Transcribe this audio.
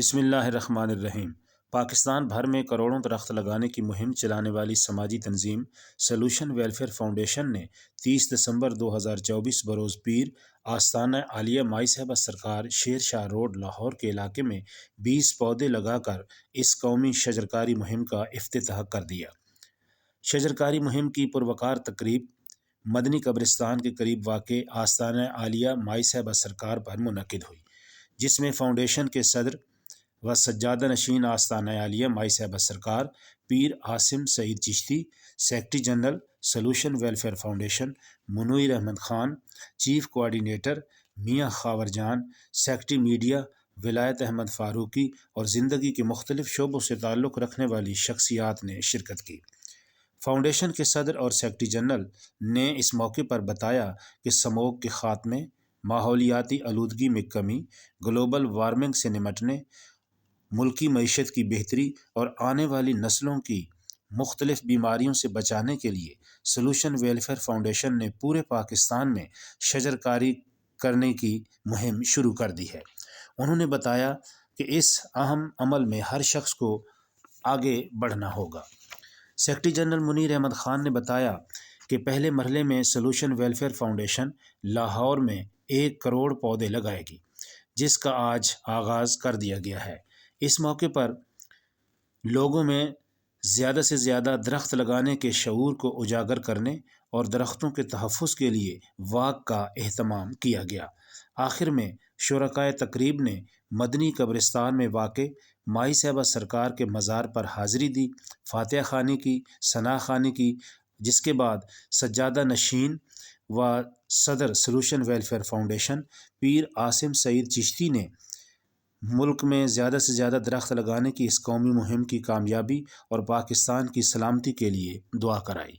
بسم اللہ الرحمن الرحیم۔ پاکستان بھر میں کروڑوں درخت لگانے کی مہم چلانے والی سماجی تنظیم سولوشن ویلفیئر فاؤنڈیشن نے 30 دسمبر 2024 بروز پیر آستانہ عالیہ مائی صاحبہ سرکار شیر شاہ روڈ لاہور کے علاقے میں 20 پودے لگا کر اس قومی شجرکاری مہم کا افتتاح کر دیا۔ شجرکاری مہم کی پروقار تقریب مدنی قبرستان کے قریب واقع آستانہ عالیہ مائی صاحبہ سرکار پر منعقد ہوئی، جس میں فاؤنڈیشن کے صدر و سجادہ نشین آستانہ عالیہ مائی صاحبہ سرکار Pir Asim Saeed Chishti, secretary general Solution Welfare Foundation Munir Ahmad Khan, chief coordinator Mian Khawar جان، سیکرٹری میڈیا ولایت احمد فاروقی اور زندگی کے مختلف شعبوں سے تعلق رکھنے والی شخصیات نے شرکت کی۔ فاؤنڈیشن کے صدر اور سیکرٹری جنرل نے اس موقع پر بتایا کہ سموگ کے خاتمے، ماحولیاتی آلودگی میں کمی، گلوبل وارمنگ سے نمٹنے، ملکی معیشت کی بہتری اور آنے والی نسلوں کی مختلف بیماریوں سے بچانے کے لیے سولوشن ویلفیئر فاؤنڈیشن نے پورے پاکستان میں شجرکاری کرنے کی مہم شروع کر دی ہے۔ انہوں نے بتایا کہ اس اہم عمل میں ہر شخص کو آگے بڑھنا ہوگا۔ سیکرٹری جنرل منیر احمد خان نے بتایا کہ پہلے مرحلے میں سولوشن ویلفیئر فاؤنڈیشن لاہور میں 1 کروڑ پودے لگائے گی، جس کا آج آغاز کر دیا گیا ہے۔ اس موقع پر لوگوں میں زیادہ سے زیادہ درخت لگانے کے شعور کو اجاگر کرنے اور درختوں کے تحفظ کے لیے واک کا اہتمام کیا گیا۔ آخر میں شرکائے تقریب نے مدنی قبرستان میں واقع مائی صاحبہ سرکار کے مزار پر حاضری دی، فاتحہ خوانی کی، ثنا خوانی کی، جس کے بعد سجادہ نشین و صدر سولوشن ویلفیئر فاؤنڈیشن پیر عاصم سعید چشتی نے ملک میں زیادہ سے زیادہ درخت لگانے کی اس قومی مہم کی کامیابی اور پاکستان کی سلامتی کے لیے دعا کرائی۔